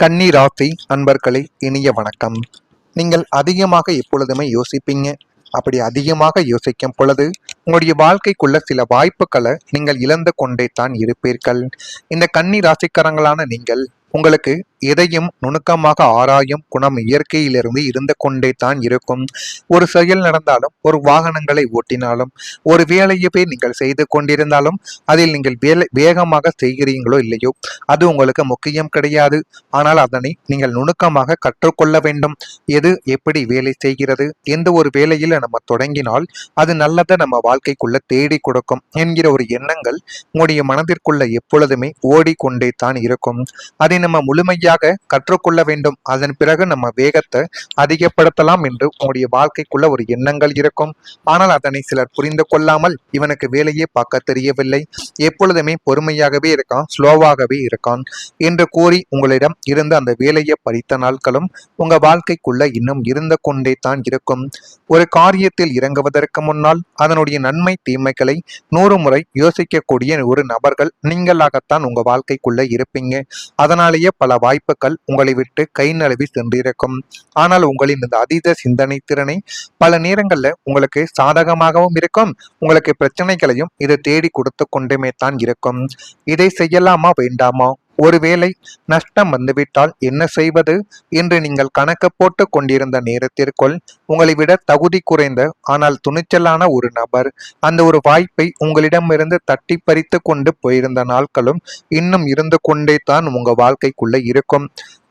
கன்னி ராசி அன்பர்களே, இனிய வணக்கம். நீங்கள் அதிகமாக எப்பொழுதுமே யோசிப்பீங்க. அப்படி அதிகமாக யோசிக்கும் பொழுது உங்களுடைய வாழ்க்கைக்குள்ள சில வாய்ப்புகளை நீங்கள் இழந்து கொண்டே தான் இருப்பீர்கள். இந்த கன்னி ராசிக்காரங்களான நீங்கள் உங்களுக்கு எதையும் நுணுக்கமாக ஆராயும் குணம் இயற்கையிலிருந்து இருந்து கொண்டே தான் இருக்கும். ஒரு செயல் நடந்தாலும், ஒரு வாகனங்களை ஓட்டினாலும், ஒரு வேலையவே நீங்கள் செய்து கொண்டிருந்தாலும் அதில் நீங்கள் வேகமாக செய்கிறீங்களோ இல்லையோ அது உங்களுக்கு முக்கியம் கிடையாது. ஆனால் அதனை நீங்கள் நுணுக்கமாக கற்றுக்கொள்ள வேண்டும். எது எப்படி வேலை செய்கிறது, எந்த ஒரு வேலையில நம்ம தொடங்கினால் அது நல்லதை நம்ம வாழ்க்கைக்குள்ள தேடி கொடுக்கும் என்கிற ஒரு எண்ணங்கள் உங்களுடைய மனதிற்குள்ள எப்பொழுதுமே ஓடிக்கொண்டே தான் இருக்கும். அதை நம்ம முழுமையாக கற்றுக்கொள்ள வேண்டும். அதன் பிறகு நம்ம வேகத்தை அதிகப்படுத்தலாம் என்று உங்களுடைய வாழ்க்கைக்குள்ள ஒரு எண்ணங்கள் இருக்கும். ஆனால் அதனை சிலர் புரிந்து கொள்ளாமல் இவனுக்கு வேலையே பார்க்க தெரியவில்லை, எப்பொழுதுமே பொறுமையாகவே இருக்கான், ஸ்லோவாகவே இருக்கான் என்று கூறி உங்களிடம் இருந்து அந்த வேலையை பறித்த நாட்களும் உங்க வாழ்க்கைக்குள்ள இன்னும் இருந்து கொண்டே தான் இருக்கும். ஒரு காரியத்தில் இறங்குவதற்கு முன்னால் அதனுடைய நன்மை தீமைகளை 100 முறை யோசிக்கக்கூடிய ஒரு நபர்கள் நீங்களாகத்தான் உங்க வாழ்க்கைக்குள்ள இருப்பீங்க. அதனாலேயே பல வாய்ப்புகள் உங்களை விட்டு கை நழுவி சென்றிருக்கும். ஆனால் உங்களின் இந்த அதீத சிந்தனை திறனை பல நேரங்கள்ல உங்களுக்கு சாதகமாகவும் இருக்கும், உங்களுக்கு பிரச்சனைகளையும் இது தேடி கொடுத்து கொண்டுமே தான் இருக்கும். இதை செய்யலாமா வேண்டாமா, ஒருவேளை நஷ்டம் வந்துவிட்டால் என்ன செய்வது என்று நீங்கள் கணக்கு போட்டு கொண்டிருந்த நேரத்திற்குள் உங்களை விட தகுதி குறைந்த ஆனால் துணிச்சலான ஒரு நபர் அந்த ஒரு வாய்ப்பை உங்களிடமிருந்து தட்டி பறித்து கொண்டு போயிருந்த நாட்களும் இன்னும் இருந்து கொண்டே தான் உங்க வாழ்க்கைக்குள்ள இருக்கும்.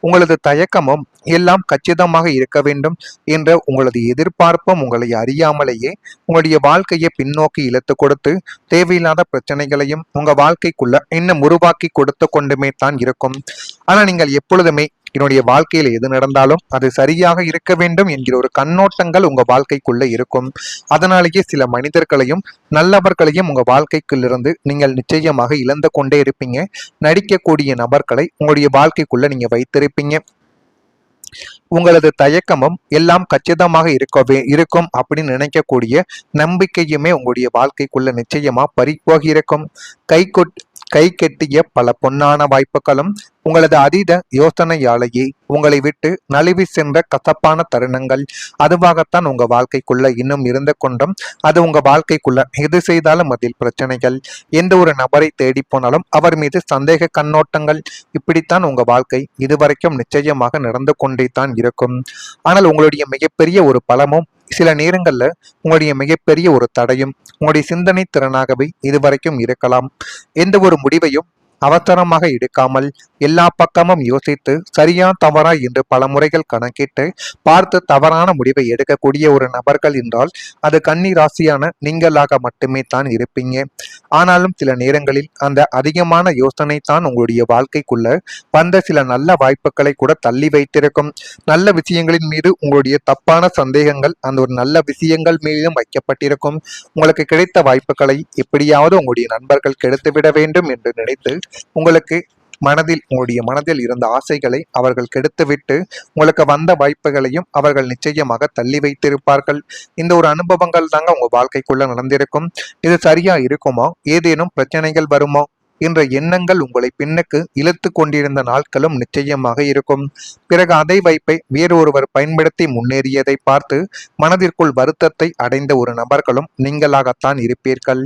உங்களது தயக்கமும் எல்லாம் கச்சிதமாக இருக்க வேண்டும் என்ற உங்களது எதிர்பார்ப்பும் உங்களை அறியாமலேயே உங்களுடைய வாழ்க்கையை பின்னோக்கி இழுத்து கொடுத்து தேவையில்லாத பிரச்சனைகளையும் உங்க வாழ்க்கைக்குள்ள இன்னும் உருவாக்கி கொடுத்து கொண்டுமே தான் இருக்கும். ஆனா நீங்கள் எப்பொழுதுமே என்னுடைய வாழ்க்கையில எது நடந்தாலும் அது சரியாக இருக்க வேண்டும் என்கிற ஒரு கண்ணோட்டங்கள் உங்க வாழ்க்கைக்குள்ள இருக்கும். அதனாலேயே சில மனிதர்களையும் நல்லவர்களையும் உங்க வாழ்க்கைக்குள்ளிருந்து நீங்கள் நிச்சயமாக இழந்து கொண்டே இருப்பீங்க. நடிக்கக்கூடிய நபர்களை உங்களுடைய வாழ்க்கைக்குள்ள நீங்க வைத்திருப்பீங்க. உங்களது தயக்கமும் எல்லாம் கச்சிதமாக இருக்கும் அப்படின்னு நினைக்கக்கூடிய நம்பிக்கையுமே உங்களுடைய வாழ்க்கைக்குள்ள நிச்சயமா பறிப்போகி இருக்கும். கை கெட்டிய பல பொன்னான வாய்ப்புகளும் உங்களது அதீத யோசனையாலேயே உங்களை விட்டு நழுவி சென்ற கசப்பான தருணங்கள் அதுவாகத்தான் உங்க வாழ்க்கைக்குள்ள இன்னும் இருந்து கொண்டும் அது உங்க வாழ்க்கைக்குள்ள எது செய்தாலும் அதில் பிரச்சனைகள், எந்த ஒரு நபரை தேடி போனாலும் அவர் மீது சந்தேக கண்ணோட்டங்கள், இப்படித்தான் உங்க வாழ்க்கை இதுவரைக்கும் நிச்சயமாக நடந்து கொண்டே தான் இருக்கும். ஆனால் உங்களுடைய மிகப்பெரிய ஒரு பலமும் சில நேரங்கள்ல உங்களுடைய மிகப்பெரிய ஒரு தடையும் உங்களுடைய சிந்தனை திறனாகவே இதுவரைக்கும் இருக்கலாம். எந்த ஒரு முடிவையும் அவசரமாக எடுக்காமல் எல்லா பக்கமும் யோசித்து சரியா தவறா என்று பல முறைகள் கணக்கிட்டு பார்த்து தவறான முடிவை எடுக்கக்கூடிய ஒரு நபர்கள் என்றால் அது கன்னி ராசியான நீங்களாக மட்டுமே தான் இருப்பீங்க. ஆனாலும் சில நேரங்களில் அந்த அதிகமான யோசனை தான் உங்களுடைய வாழ்க்கைக்குள்ள வந்த சில நல்ல வாய்ப்புகளை கூட தள்ளி வைத்திருக்கும். நல்ல விஷயங்களின் மீது உங்களுடைய தப்பான சந்தேகங்கள் அந்த ஒரு நல்ல விஷயங்கள் மீதும் வைக்கப்பட்டிருக்கும். உங்களுக்கு கிடைத்த வாய்ப்புகளை எப்படியாவது உங்களுடைய நண்பர்கள் கெடுத்துவிட வேண்டும் என்று நினைத்து உங்களுக்கு உங்களுடைய மனதில் இருந்த ஆசைகளை அவர்கள் கெடுத்துவிட்டு உங்களுக்கு வந்த வாய்ப்புகளையும் அவர்கள் நிச்சயமாக தள்ளி வைத்திருப்பார்கள். இந்த ஒரு அனுபவங்கள் தாங்க உங்க வாழ்க்கைக்குள்ள நடந்திருக்கும். இது சரியா இருக்குமா, ஏதேனும் பிரச்சனைகள் வருமா என்ற எண்ணங்கள் உங்களை பின்னுக்கு இழுத்து கொண்டிருந்த நாட்களும் நிச்சயமாக இருக்கும். பிறகு அதை வாய்ப்பை வேறொருவர் பயன்படுத்தி முன்னேறியதை பார்த்து மனதிற்குள் வருத்தத்தை அடைந்த ஒரு நபர்களும் நீங்களாகத்தான் இருப்பீர்கள்.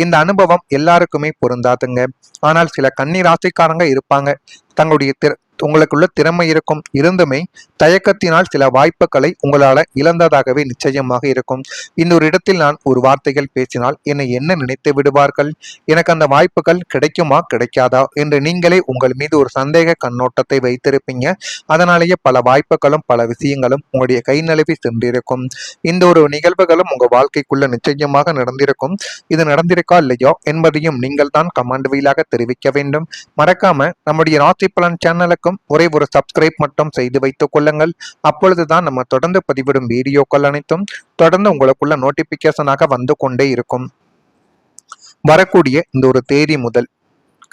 இந்த அனுபவம் எல்லாருக்குமே பொருந்தாதுங்க. ஆனால் சில கன்னி ராசிக்காரங்க இருப்பாங்க, தங்களுடைய உங்களுக்குள்ள திறமை இருக்கும், இருந்துமே தயக்கத்தினால் சில வாய்ப்புகளை உங்களால இழந்ததாகவே நிச்சயமாக இருக்கும். இன்னொரு இடத்தில் நான் ஒரு வார்த்தைகள் பேசினால் என்னை என்ன நினைத்து விடுவார்கள், எனக்கு அந்த வாய்ப்புகள் கிடைக்குமா கிடைக்காதா என்று நீங்களே உங்கள் மீது ஒரு சந்தேக கண்ணோட்டத்தை வைத்திருப்பீங்க. அதனாலேயே பல வாய்ப்புகளும் பல விஷயங்களும் உங்களுடைய கை நழுவி சென்றிருக்கும். இந்த ஒரு நிகழ்வுகளும் உங்க வாழ்க்கைக்குள்ள நிச்சயமாக நடந்திருக்கும். இது நடந்திருக்கா இல்லையோ என்பதையும் நீங்கள் தான் கமெண்ட் வாயிலாக தெரிவிக்க வேண்டும். மறக்காம நம்முடைய ராசி பலன் சேனலுக்கு ஒரே ஒரு சப்ஸ்கிரைப் மட்டும் செய்து வைத்துக் கொள்ளுங்கள். அப்பொழுதுதான் நம்ம தொடர்ந்து பதிவிடும் வீடியோக்கள் அனைத்தும் தொடர்ந்து உங்களுக்குள்ள நோட்டிபிகேஷனாக வந்து கொண்டே இருக்கும். வரக்கூடிய இந்த ஒரு தேதி முதல்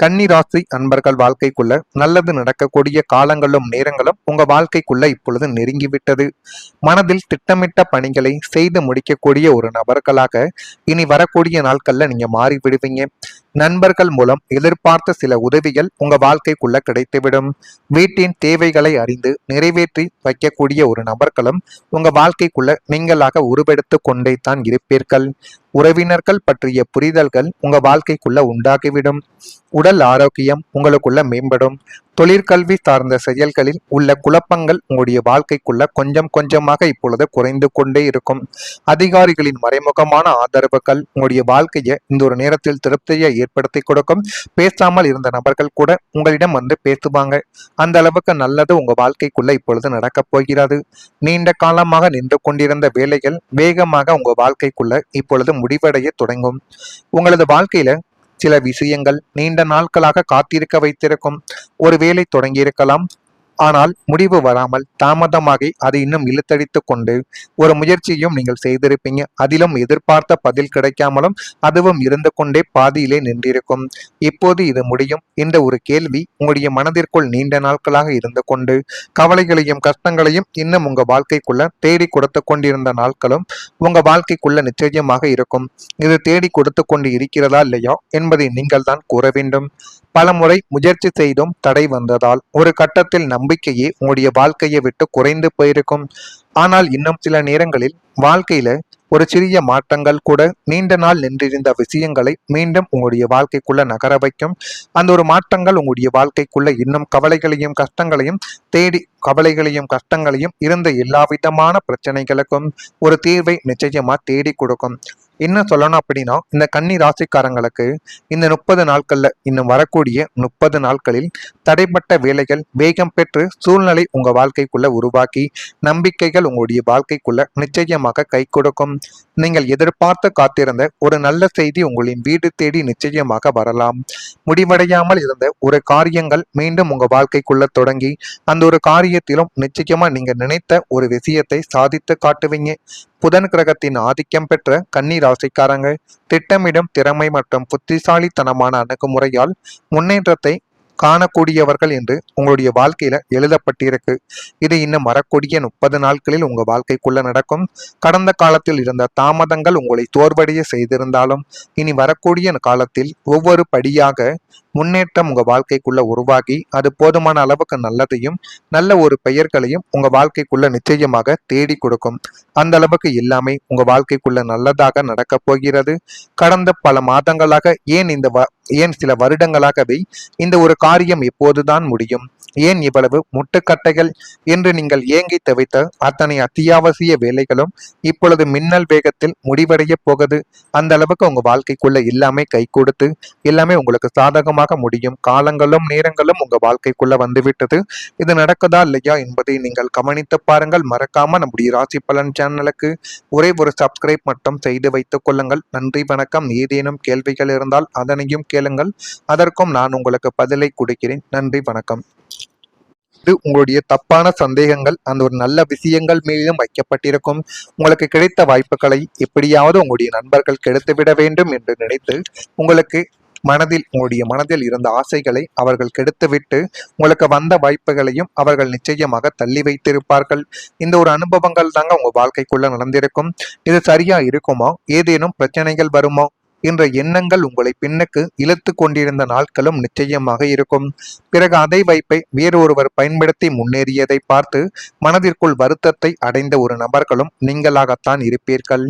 கன்னி ராசி அன்பர்கள் வாழ்க்கைக்குள்ள நல்லது நடக்கக்கூடிய காலங்களும் நேரங்களும் உங்க வாழ்க்கைக்குள்ள இப்பொழுது நெருங்கிவிட்டது. மனதில் திட்டமிட்ட பணிகளை செய்து முடிக்கக்கூடிய ஒரு நபர்களாக இனி வரக்கூடிய நாட்கள்ல நீங்க மாறி விடுவீங்க. நண்பர்கள் மூலம் எதிர்பார்த்த சில உதவிகள் உங்க வாழ்க்கைக்குள்ள கிடைத்துவிடும். வீட்டின் தேவைகளை அறிந்து நிறைவேற்றி வைக்கக்கூடிய ஒரு நபர்களும் உங்க வாழ்க்கைக்குள்ள நீங்களாக உருவெடுத்து கொண்டே தான் இருப்பீர்கள். உறவினர்கள் பற்றிய புரிதல்கள் உங்க வாழ்க்கைக்குள்ள உண்டாகிவிடும். உடல் ஆரோக்கியம் உங்களுக்குள்ள மேம்படும். தொழிற்கல்வி சார்ந்த செயல்களில் உள்ள குழப்பங்கள் உங்களுடைய வாழ்க்கைக்குள்ள கொஞ்சம் கொஞ்சமாக இப்பொழுது குறைந்து கொண்டே இருக்கும். அதிகாரிகளின் மறைமுகமான ஆதரவுகள் உங்களுடைய வாழ்க்கையை இந்த ஒரு நேரத்தில் திருப்தியை ஏற்படுத்தி கொடுக்கும். பேசாமல் இருந்த நபர்கள் கூட உங்களிடம் வந்து பேசுவாங்க. அந்த அளவுக்கு நல்லது உங்க வாழ்க்கைக்குள்ள இப்பொழுது நடக்கப் போகிறது. நீண்ட காலமாக நின்று கொண்டிருந்த வேலைகள் வேகமாக உங்க வாழ்க்கைக்குள்ள இப்பொழுது முடிவடைய தொடங்கும். உங்களது வாழ்க்கையில சில விஷயங்கள் நீண்ட நாட்களாக காத்திருக்க வைத்திருக்கும். ஒரு வேலை தொடங்கியிருக்கலாம், ஆனால் முடிவு வராமல் தாமதமாகி அது இன்னும் இழுத்தடித்து கொண்டு ஒரு முயற்சியும் நீங்கள் செய்திருப்பீங்க. அதிலும் எதிர்பார்த்த பதில் கிடைக்காமலும் அதுவும் இருந்து கொண்டே பாதியிலே நின்றிருக்கும். இப்போது இது முடியும் என்ற ஒரு கேள்வி உங்களுடைய மனதிற்குள் நீண்ட நாட்களாக இருந்து கொண்டு கவலைகளையும் கஷ்டங்களையும் இன்னும் உங்க வாழ்க்கைக்குள்ள தேடி கொடுத்து கொண்டிருந்த நாட்களும் உங்க வாழ்க்கைக்குள்ள நிச்சயமாக இருக்கும். இது தேடி கொடுத்து கொண்டு இருக்கிறதா இல்லையா என்பதை நீங்கள் தான் கூற வேண்டும். பல முறை முயற்சி செய்தும் தடை வந்ததால் ஒரு கட்டத்தில் நம்பிக்கையே உங்களுடைய வாழ்க்கையை விட்டு குறைந்து போயிருக்கும். ஆனால் இன்னும் சில நேரங்களில் வாழ்க்கையில ஒரு சிறிய மாற்றங்கள் கூட நீண்ட நாள் நின்றிருந்த விஷயங்களை மீண்டும் உங்களுடைய வாழ்க்கைக்குள்ள நகர வைக்கும். அந்த ஒரு மாற்றங்கள் உங்களுடைய வாழ்க்கைக்குள்ள இன்னும் கவலைகளையும் கஷ்டங்களையும் தேடி இருந்த எல்லா விதமான பிரச்சனைகளுக்கும் ஒரு தீர்வை நிச்சயமா தேடி கொடுக்கும். என்ன சொல்லணும் அப்படின்னா, இந்த கன்னி ராசிக்காரங்களுக்கு இந்த 30 நாட்கள்ல இன்னும் வரக்கூடிய 30 நாட்களில் தடைப்பட்ட வேலைகள் வேகம் பெற்று சூழ்நிலை உங்க வாழ்க்கைக்குள்ள உருவாக்கி நம்பிக்கைகள் உங்களுடைய வாழ்க்கைக்குள்ள நிச்சயமாக கை கொடுக்கும். நீங்கள் எதிர்பார்த்து காத்திருந்த ஒரு நல்ல செய்தி உங்களின் வீடு தேடி நிச்சயமாக வரலாம். முடிவடையாமல் இருந்த ஒரு காரியங்கள் மீண்டும் உங்க வாழ்க்கைக்குள்ள தொடங்கி அந்த ஒரு காரியத்திலும் நிச்சயமா நீங்க நினைத்த ஒரு விஷயத்தை சாதித்து காட்டுவீங்க. புதன் கிரகத்தின் ஆதிக்கம் பெற்ற கன்னி ராசிக்காரங்க திட்டமிடும் திறமை மற்றும் புத்திசாலித்தனமான அணுகுமுறையால் முன்னேற்றத்தை காணக்கூடியவர்கள் என்று உங்களுடைய வாழ்க்கையில எழுதப்பட்டிருக்கு. இது இன்னும் வரக்கூடிய 30 நாட்களில் உங்க வாழ்க்கைக்குள்ள நடக்கும். கடந்த காலத்தில் இருந்த தாமதங்கள் உங்களை தோர்வடைய செய்திருந்தாலும் இனி வரக்கூடிய காலத்தில் ஒவ்வொரு படியாக முன்னேற்றம் உங்க வாழ்க்கைக்குள்ள உருவாகி அது போதுமான அளவுக்கு நல்லதையும் நல்ல ஒரு பெயர்களையும் உங்க வாழ்க்கைக்குள்ள நிச்சயமாக தேடி கொடுக்கும். அந்த அளவுக்கு எல்லாமே உங்க வாழ்க்கைக்குள்ள நல்லதாக நடக்க போகிறது. கடந்த பல மாதங்களாக ஏன் சில வருடங்களாகவே இந்த ஒரு காரியம் எப்போதுதான் முடியும், ஏன் இவ்வளவு முட்டுக்கட்டைகள் என்று நீங்கள் ஏங்கி தவித்த அத்தனை அத்தியாவசிய வேலைகளும் இப்பொழுது மின்னல் வேகத்தில் முடிவடைய போகுது. அந்த அளவுக்கு உங்க வாழ்க்கைக்குள்ள எல்லாமே கை கொடுத்து எல்லாமே உங்களுக்கு சாதகமாக முடியும். காலங்களும் நேரங்களும் உங்க வாழ்க்கைக்குள்ள வந்துவிட்டது. இது நடக்குதா இல்லையா என்பதை நீங்கள் கவனித்து பாருங்கள். மறக்காம நம்முடைய ராசி பலன் சேனலுக்கு ஒரே ஒரு சப்ஸ்கிரைப் மட்டும் செய்து வைத்துக் கொள்ளுங்கள். நன்றி, வணக்கம். ஏதேனும் கேள்விகள் இருந்தால் அதனையும் கேளுங்கள், அதற்கும் நான் உங்களுக்கு பதிலை கொடுக்கிறேன். நன்றி, வணக்கம். இது உங்களுடைய தப்பான சந்தேகங்கள் அந்த ஒரு நல்ல விஷயங்கள் மீதும் வைக்கப்பட்டிருக்கும். உங்களுக்கு கிடைத்த வாய்ப்புகளை எப்படியாவது உங்களுடைய நண்பர்கள் கெடுத்துவிட வேண்டும் என்று நினைத்து உங்களுடைய மனதில் இருந்த ஆசைகளை அவர்கள் கெடுத்துவிட்டு உங்களுக்கு வந்த வாய்ப்புகளையும் அவர்கள் நிச்சயமாக தள்ளி வைத்திருப்பார்கள். இந்த ஒரு அனுபவங்கள் தாங்க உங்க வாழ்க்கைக்குள்ள நடந்திருக்கும். இது சரியா இருக்குமா, ஏதேனும் பிரச்சனைகள் வருமா என்ற எண்ணங்கள் உங்களை பின்னுக்கு இழுத்து கொண்டிருந்த நாட்களும் நிச்சயமாக இருக்கும். பிறகு அதே வாய்ப்பை வேறொருவர் பயன்படுத்தி முன்னேறியதை பார்த்து மனதிற்குள் வருத்தத்தை அடைந்த ஒரு நபர்களும் நீங்களாகத்தான் இருப்பீர்கள்.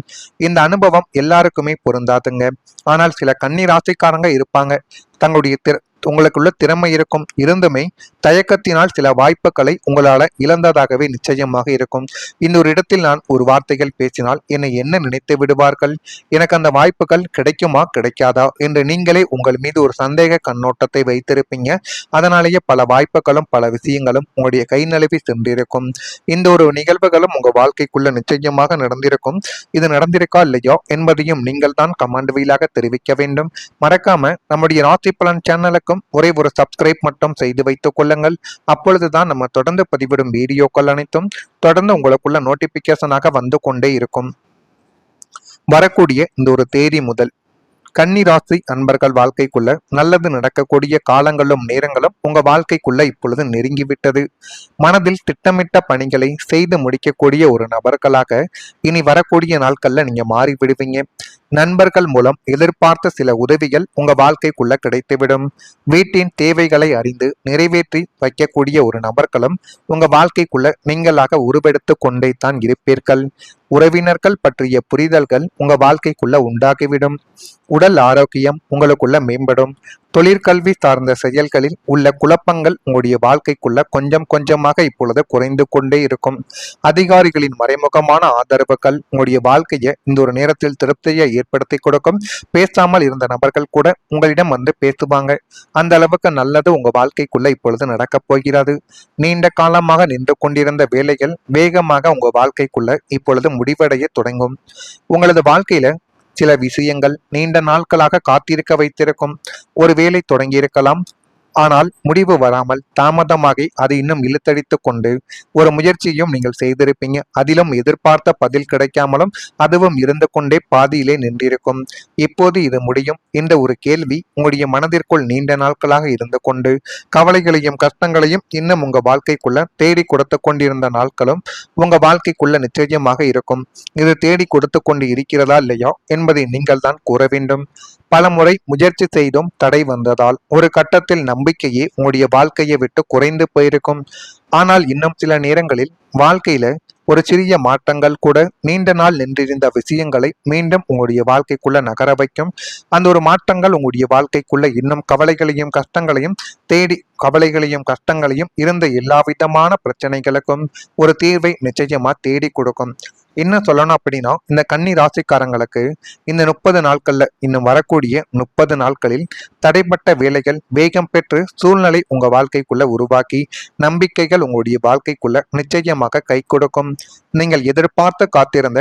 இந்த அனுபவம் எல்லாருக்குமே பொருந்தாதுங்க. ஆனால் சில கன்னி ராசிக்காரங்க இருப்பாங்க, தங்களுடைய உங்களுக்குள்ள திறமை இருக்கும், இருந்துமே தயக்கத்தினால் சில வாய்ப்புகளை உங்களால இழந்ததாகவே நிச்சயமாக இருக்கும். இந்த ஒரு இடத்தில் நான் ஒரு வார்த்தைகள் பேசினால் என்னை என்ன நினைத்து விடுவார்கள், எனக்கு அந்த வாய்ப்புகள் கிடைக்குமா கிடைக்காதா என்று நீங்களே உங்கள் மீது ஒரு சந்தேக கண்ணோட்டத்தை வைத்திருப்பீங்க. அதனாலேயே பல வாய்ப்புகளும் பல விஷயங்களும் உங்களுடைய கை நழுவி சென்றிருக்கும். இந்த ஒரு நிகழ்வுகளும் உங்க வாழ்க்கைக்குள்ள நிச்சயமாக நடந்திருக்கும். இது நடந்திருக்கா இல்லையோ என்பதையும் நீங்கள் தான் கமெண்ட் வாயிலாக தெரிவிக்க வேண்டும். மறக்காம நம்முடைய ராசி பலன் சேனலுக்கும் ஒரே ஒரு சப்ஸ்கிரைப் மட்டும் செய்து வைத்துக் கொள்ளுங்கள். அப்பொழுதுதான் நம்ம தொடர்ந்து பதிவிடும் வீடியோக்கள் அனைத்தும் தொடர்ந்து உங்களுக்குள்ள நோட்டிபிகேஷனாக வந்து கொண்டே இருக்கும். வரக்கூடிய இந்த ஒரு தேதி முதல் கன்னி ராசி அன்பர்கள் வாழ்க்கைக்குள்ள நல்லது நடக்கக்கூடிய காலங்களும் நேரங்களும் உங்க வாழ்க்கைக்குள்ள இப்பொழுது நெருங்கிவிட்டது. மனதில் திட்டமிட்ட பணிகளை செய்து முடிக்கக்கூடிய ஒரு நபர்களாக இனி வரக்கூடிய நாட்கள்ல நீங்க மாறி விடுவீங்க. நண்பர்கள் மூலம் எதிர்பார்த்த சில உதவிகள் உங்க வாழ்க்கைக்குள்ள கிடைத்துவிடும். வீட்டின் தேவைகளை அறிந்து நிறைவேற்றி வைக்கக்கூடிய ஒரு நபர்களும் உங்க வாழ்க்கைக்குள்ள நீங்களாக உருவெடுத்து கொண்டே தான் இருப்பீர்கள். உறவினர்கள் பற்றிய புரிதல்கள் உங்க வாழ்க்கைக்குள்ள உண்டாகிவிடும். உடல் ஆரோக்கியம் உங்களுக்குள்ள மேம்படும். தொழிற்கல்வி சார்ந்த செயல்களில் உள்ள குழப்பங்கள் உங்களுடைய வாழ்க்கைக்குள்ள கொஞ்சம் கொஞ்சமாக இப்பொழுது குறைந்து கொண்டே இருக்கும். அதிகாரிகளின் மறைமுகமான ஆதரவுகள் உங்களுடைய வாழ்க்கையை இந்த ஒரு நேரத்தில் திருப்தியை ஏற்படுத்தி கொடுக்கும். பேசாமல் இருந்த நபர்கள் கூட உங்களிடம் வந்து பேசுவாங்க. அந்த அளவுக்கு நல்லது உங்க வாழ்க்கைக்குள்ள இப்பொழுது நடக்கப் போகிறது. நீண்ட காலமாக நின்று கொண்டிருந்த வேலைகள் வேகமாக உங்க வாழ்க்கைக்குள்ள இப்பொழுது முடிவடைய தொடங்கும். உங்களது வாழ்க்கையில சில விஷயங்கள் நீண்ட நாட்களாக காத்திருக்க வைத்திருக்கும். ஒரு வேலை தொடங்கியிருக்கலாம், ஆனால் முடிவு வராமல் தாமதமாகி அது இன்னும் இழுத்தடித்து கொண்டு ஒரு முயற்சியும் நீங்கள் செய்திருப்பீங்க. அதிலும் எதிர்பார்த்த பதில் கிடைக்காமலும் அதுவும் இருந்து கொண்டே பாதியிலே நின்றிருக்கும். இப்போது இது முடியும் என்ற ஒரு கேள்வி உங்களுடைய மனதிற்குள் நீண்ட நாட்களாக இருந்து கொண்டு கவலைகளையும் கஷ்டங்களையும் இன்னும் உங்க வாழ்க்கைக்குள்ள தேடி கொடுத்து கொண்டிருந்த நாட்களும் உங்க வாழ்க்கைக்குள்ள நிச்சயமாக இருக்கும். இது தேடி கொடுத்து கொண்டு இருக்கிறதா இல்லையா என்பதை நீங்கள் தான் கூற வேண்டும். பல முறை முயற்சி செய்தும் தடை வந்ததால் ஒரு கட்டத்தில் நம்பிக்கையே உங்களுடைய வாழ்க்கையை விட்டு குறைந்து போயிருக்கும். ஆனால் இன்னும் சில நேரங்களில் வாழ்க்கையில ஒரு சிறிய மாற்றங்கள் கூட நீண்ட நாள் நின்றிருந்த விஷயங்களை மீண்டும் உங்களுடைய வாழ்க்கைக்குள்ள நகர வைக்கும். அந்த ஒரு மாற்றங்கள் உங்களுடைய வாழ்க்கைக்குள்ள இன்னும் கவலைகளையும் கஷ்டங்களையும் இருந்த எல்லா விதமான பிரச்சனைகளுக்கும் ஒரு தீர்வை நிச்சயமா தேடி கொடுக்கும். என்ன சொல்லணும் அப்படின்னா, இந்த கன்னி ராசிக்காரங்களுக்கு இந்த 30 நாட்கள்ல இன்னும் வரக்கூடிய 30 நாட்களில் தடைப்பட்ட வேலைகள் வேகம் பெற்று சூழ்நிலை உங்க வாழ்க்கைக்குள்ள உருவாக்கி நம்பிக்கைகள் உங்களுடைய வாழ்க்கைக்குள்ள நிச்சயமாக கை கொடுக்கும். நீங்கள் எதிர்பார்த்து காத்திருந்த